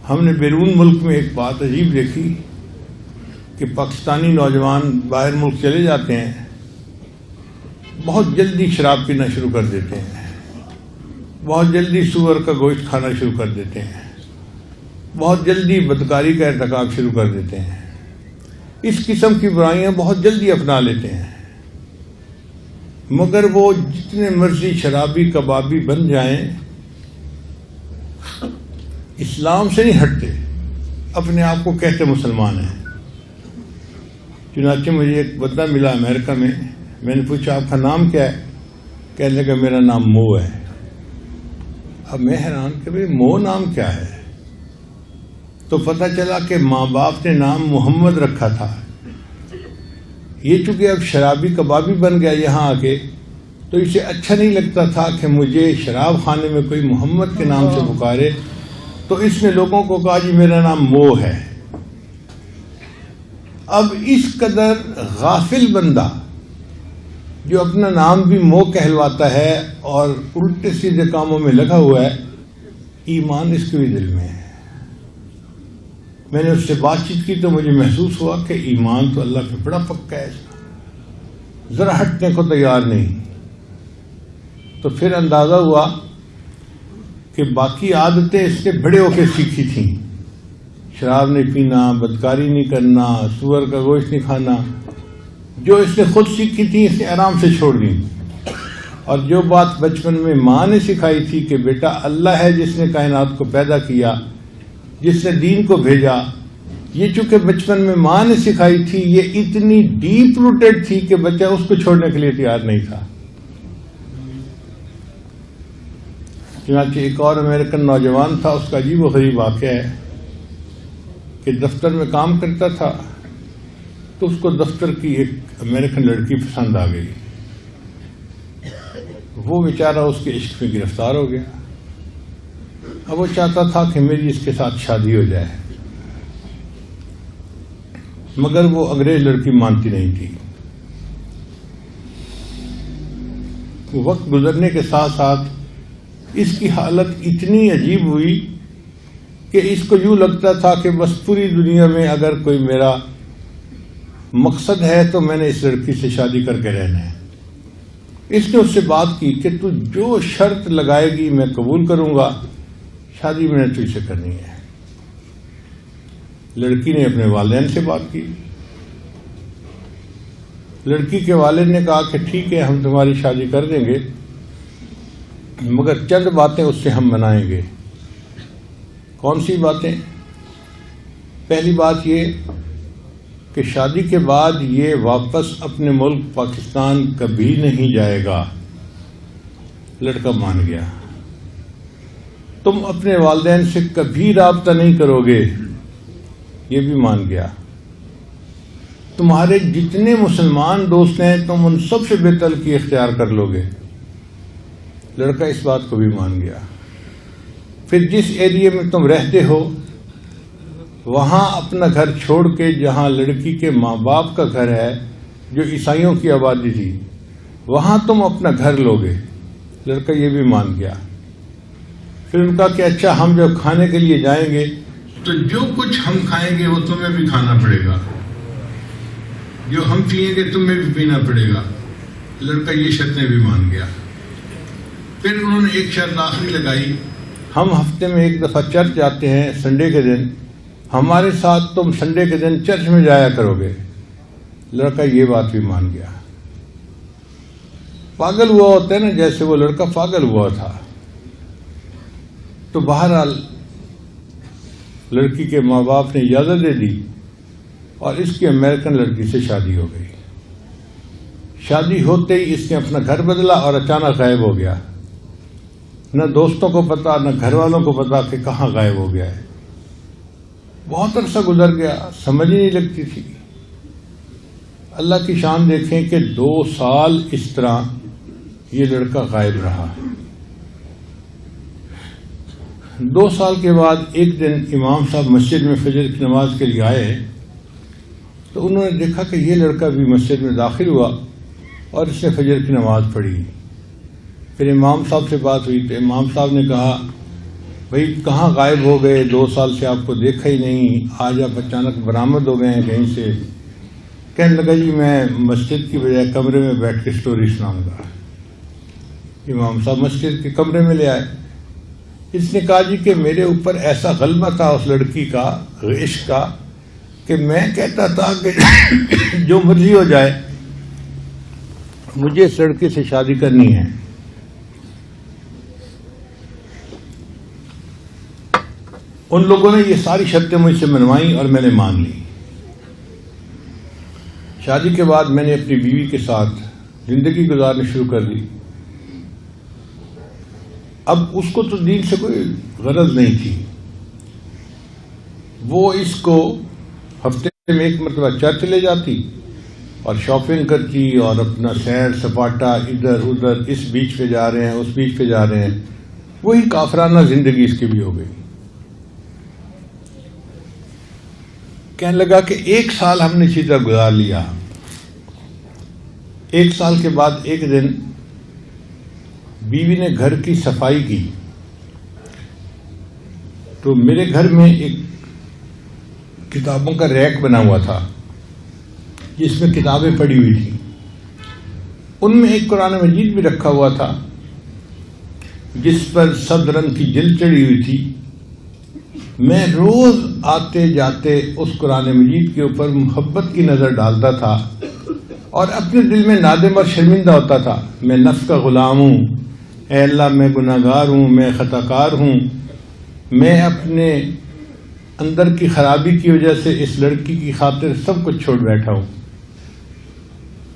ہم نے بیرون ملک میں ایک بات عجیب دیکھی کہ پاکستانی نوجوان باہر ملک چلے جاتے ہیں، بہت جلدی شراب پینا شروع کر دیتے ہیں، بہت جلدی سور کا گوشت کھانا شروع کر دیتے ہیں، بہت جلدی بدکاری کا ارتکاب شروع کر دیتے ہیں، اس قسم کی برائیاں بہت جلدی اپنا لیتے ہیں، مگر وہ جتنے مرضی شرابی کبابی بن جائیں اسلام سے نہیں ہٹتے، اپنے آپ کو کہتے مسلمان ہیں۔ چنانچہ مجھے ایک بندہ ملا امریکہ میں نے پوچھا آپ کا نام کیا ہے؟ کہنے لگا میرا نام مو ہے۔ اب میں حیران کہ بھئی مو نام کیا ہے؟ تو پتہ چلا کہ ماں باپ نے نام محمد رکھا تھا، یہ چونکہ اب شرابی کبابی بن گیا یہاں آ کے، تو اسے اچھا نہیں لگتا تھا کہ مجھے شراب خانے میں کوئی محمد کے نام سے پکارے، تو اس نے لوگوں کو کہا جی میرا نام مو ہے۔ اب اس قدر غافل بندہ جو اپنا نام بھی مو کہلواتا ہے اور الٹے سیدھے کاموں میں لگا ہوا ہے، ایمان اس کے بھی دل میں ہے۔ میں نے اس سے بات چیت کی تو مجھے محسوس ہوا کہ ایمان تو اللہ پہ بڑا پکا ہے، اس کا ذرا ہٹنے کو تیار نہیں۔ تو پھر اندازہ ہوا کہ باقی عادتیں اس نے بڑے ہو کے سیکھی تھیں، شراب نہیں پینا، بدکاری نہیں کرنا، سور کا گوشت نہیں کھانا، جو اس نے خود سیکھی تھی اس نے آرام سے چھوڑ دی۔ اور جو بات بچپن میں ماں نے سکھائی تھی کہ بیٹا اللہ ہے جس نے کائنات کو پیدا کیا، جس نے دین کو بھیجا، یہ چونکہ بچپن میں ماں نے سکھائی تھی، یہ اتنی ڈیپ روٹڈ تھی کہ بچہ اس کو چھوڑنے کے لیے تیار نہیں تھا۔ چنانچہ ایک اور امریکن نوجوان تھا، اس کا عجیب و غریب واقعہ ہے کہ دفتر میں کام کرتا تھا تو اس کو دفتر کی ایک امریکن لڑکی پسند آ گئی، وہ بیچارہ اس کے عشق میں گرفتار ہو گیا۔ اب وہ چاہتا تھا کہ میری اس کے ساتھ شادی ہو جائے، مگر وہ انگریز لڑکی مانتی نہیں تھی۔ وقت گزرنے کے ساتھ ساتھ اس کی حالت اتنی عجیب ہوئی کہ اس کو یوں لگتا تھا کہ بس پوری دنیا میں اگر کوئی میرا مقصد ہے تو میں نے اس لڑکی سے شادی کر کے رہنا ہے۔ اس نے اس سے بات کی کہ تو جو شرط لگائے گی میں قبول کروں گا، شادی میں نے تجھ سے کرنی ہے۔ لڑکی نے اپنے والدین سے بات کی، لڑکی کے والد نے کہا کہ ٹھیک ہے ہم تمہاری شادی کر دیں گے، مگر چند باتیں اس سے ہم منائیں گے۔ کون سی باتیں؟ پہلی بات یہ کہ شادی کے بعد یہ واپس اپنے ملک پاکستان کبھی نہیں جائے گا۔ لڑکا مان گیا۔ تم اپنے والدین سے کبھی رابطہ نہیں کرو گے، یہ بھی مان گیا۔ تمہارے جتنے مسلمان دوست ہیں تم ان سب سے بے تعلقی اختیار کر لو گے۔ لڑکا اس بات کو بھی مان گیا۔ پھر جس ایریے میں تم رہتے ہو وہاں اپنا گھر چھوڑ کے، جہاں لڑکی کے ماں باپ کا گھر ہے جو عیسائیوں کی آبادی تھی، وہاں تم اپنا گھر لو گے۔ لڑکا یہ بھی مان گیا۔ پھر ان کا کہ اچھا ہم جب کھانے کے لیے جائیں گے تو جو کچھ ہم کھائیں گے وہ تمہیں بھی کھانا پڑے گا، جو ہم پیئیں گے تمہیں بھی پینا پڑے گا۔ لڑکا یہ شرطیں بھی مان گیا۔ پھر انہوں نے ایک شرط آخری لگائی، ہم ہفتے میں ایک دفعہ چرچ جاتے ہیں سنڈے کے دن، ہمارے ساتھ تم سنڈے کے دن چرچ میں جایا کرو گے۔ لڑکا یہ بات بھی مان گیا۔ پاگل ہوا ہوتا ہے نا، جیسے وہ لڑکا پاگل ہوا تھا۔ تو بہرحال لڑکی کے ماں باپ نے اجازت دے دی اور اس کی امریکن لڑکی سے شادی ہو گئی۔ شادی ہوتے ہی اس نے اپنا گھر بدلا اور اچانک غائب ہو گیا۔ نہ دوستوں کو پتا نہ گھر والوں کو پتا کہ کہاں غائب ہو گیا ہے۔ بہت عرصہ گزر گیا، سمجھ ہی نہیں لگتی تھی۔ اللہ کی شان دیکھیں کہ 2 سال اس طرح یہ لڑکا غائب رہا۔ 2 سال کے بعد ایک دن امام صاحب مسجد میں فجر کی نماز کے لیے آئے تو انہوں نے دیکھا کہ یہ لڑکا بھی مسجد میں داخل ہوا اور اس نے فجر کی نماز پڑھی۔ پھر امام صاحب سے بات ہوئی تو امام صاحب نے کہا بھائی کہاں غائب ہو گئے، 2 سال سے آپ کو دیکھا ہی نہیں، آج آپ اچانک برآمد ہو گئے ہیں کہیں سے۔ کہنے لگا جی میں مسجد کی بجائے کمرے میں بیٹھ کے سٹوری سناؤں گا۔ امام صاحب مسجد کے کمرے میں لے آئے۔ اس نے کہا جی کہ میرے اوپر ایسا غلبہ تھا اس لڑکی کا، عشق کا، کہ میں کہتا تھا کہ جو مرضی ہو جائے مجھے اس لڑکی سے شادی کرنی ہے۔ ان لوگوں نے یہ ساری شرطیں مجھ سے منوائیں اور میں نے مان لی۔ شادی کے بعد میں نے اپنی بیوی کے ساتھ زندگی گزارنی شروع کر دی۔ اب اس کو تو دین سے کوئی غرض نہیں تھی، وہ اس کو ہفتے میں 1 مرتبہ چرچ لے جاتی اور شاپنگ کرتی اور اپنا سیر سپاٹا ادھر ادھر، اس بیچ پہ جا رہے ہیں اس بیچ پہ جا رہے ہیں، وہی کافرانہ زندگی اس کی بھی ہو گئی۔ کہنے لگا کہ 1 سال ہم نے اسی طرح گزار لیا۔ 1 سال کے بعد ایک دن بیوی نے گھر کی صفائی کی تو میرے گھر میں ایک کتابوں کا ریک بنا ہوا تھا جس میں کتابیں پڑی ہوئی تھیں۔ ان میں ایک قرآن مجید بھی رکھا ہوا تھا جس پر سبز رنگ کی جلد چڑھی ہوئی تھی۔ میں روز آتے جاتے اس قرآن مجید کے اوپر محبت کی نظر ڈالتا تھا اور اپنے دل میں نادم اور شرمندہ ہوتا تھا، میں نفس کا غلام ہوں، اے اللہ میں گناہگار ہوں، میں خطا کار ہوں، میں اپنے اندر کی خرابی کی وجہ سے اس لڑکی کی خاطر سب کچھ چھوڑ بیٹھا ہوں،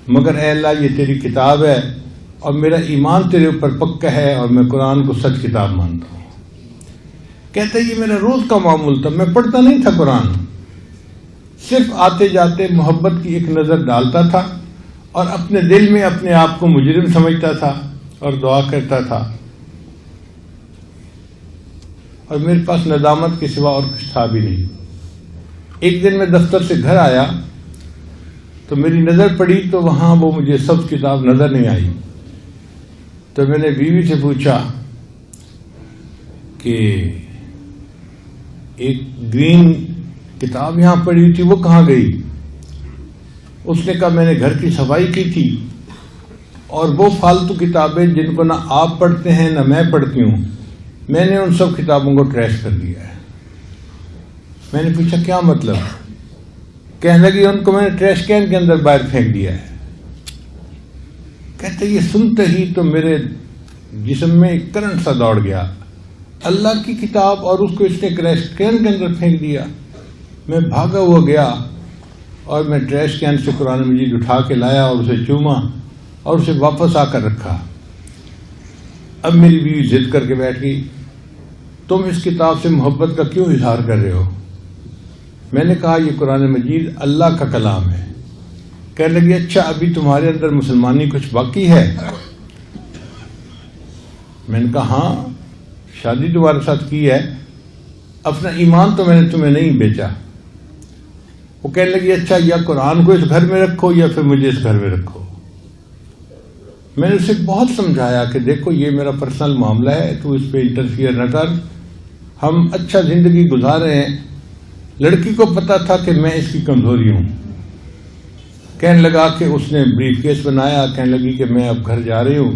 مگر اے اللہ یہ تیری کتاب ہے اور میرا ایمان تیرے اوپر پکا ہے اور میں قرآن کو سچ کتاب مانتا ہوں۔ کہتا ہے یہ میرا روز کا معمول تھا، میں پڑھتا نہیں تھا قرآن، صرف آتے جاتے محبت کی ایک نظر ڈالتا تھا اور اپنے دل میں اپنے آپ کو مجرم سمجھتا تھا اور دعا کرتا تھا، اور میرے پاس ندامت کے سوا اور کچھ تھا بھی نہیں۔ ایک دن میں دفتر سے گھر آیا تو میری نظر پڑی تو وہاں وہ مجھے سب کتاب نظر نہیں آئی، تو میں نے بیوی سے پوچھا کہ ایک گرین کتاب یہاں پڑی ہوئی تھی وہ کہاں گئی؟ اس نے کہا میں نے گھر کی صفائی کی تھی اور وہ فالتو کتابیں جن کو نہ آپ پڑھتے ہیں نہ میں پڑھتی ہوں، میں نے ان سب کتابوں کو ٹریش کر دیا ہے۔ میں نے پوچھا کیا مطلب؟ کہنے لگی ان کو میں نے ٹریش کین کے اندر باہر پھینک دیا ہے۔ کہتے یہ سنتے ہی تو میرے جسم میں ایک کرنٹ سا دوڑ گیا، اللہ کی کتاب اور اس کو اس نے ٹریش کین کے اندر پھینک دیا۔ میں بھاگا ہوا گیا اور میں ٹریش کین سے قرآن مجید اٹھا کے لایا اور اسے چوما اور اسے واپس آ کر رکھا۔ اب میری بیوی ضد کر کے بیٹھ گئی، تم اس کتاب سے محبت کا کیوں اظہار کر رہے ہو؟ میں نے کہا یہ قرآن مجید اللہ کا کلام ہے۔ کہنے لگی اچھا ابھی تمہارے اندر مسلمانی کچھ باقی ہے؟ میں نے کہا ہاں، شادی تمہارے ساتھ کی ہے، اپنا ایمان تو میں نے تمہیں نہیں بیچا۔ وہ کہنے لگی اچھا یا قرآن کو اس گھر میں رکھو یا پھر مجھے اس گھر میں رکھو۔ میں نے اسے بہت سمجھایا کہ دیکھو یہ میرا پرسنل معاملہ ہے، تو اس پہ انٹرفیئر نہ کر، ہم اچھا زندگی گزار رہے ہیں۔ لڑکی کو پتا تھا کہ میں اس کی کمزوری ہوں۔ کہنے لگا کہ اس نے بریف کیس بنایا، کہنے لگی کہ میں اب گھر جا رہی ہوں،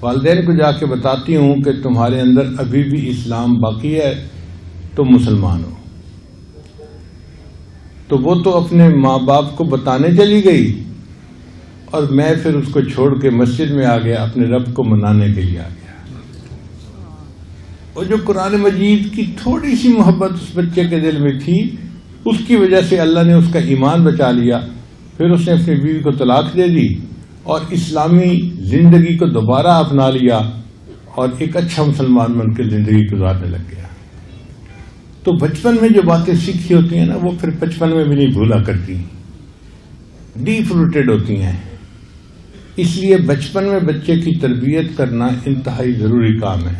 والدین کو جا کے بتاتی ہوں کہ تمہارے اندر ابھی بھی اسلام باقی ہے، تم مسلمان ہو۔ تو وہ تو اپنے ماں باپ کو بتانے چلی گئی اور میں پھر اس کو چھوڑ کے مسجد میں آ گیا، اپنے رب کو منانے کے لیے آ گیا۔ اور جو قرآن مجید کی تھوڑی سی محبت اس بچے کے دل میں تھی، اس کی وجہ سے اللہ نے اس کا ایمان بچا لیا۔ پھر اس نے اپنی بیوی کو طلاق دے دی اور اسلامی زندگی کو دوبارہ اپنا لیا اور ایک اچھا مسلمان بن کے زندگی گزارنے لگ گیا۔ تو بچپن میں جو باتیں سیکھی ہوتی ہیں نا، وہ پھر بچپن میں بھی نہیں بھولا کرتی، ڈیپ روٹیڈ ہوتی ہیں۔ اس لیے بچپن میں بچے کی تربیت کرنا انتہائی ضروری کام ہے۔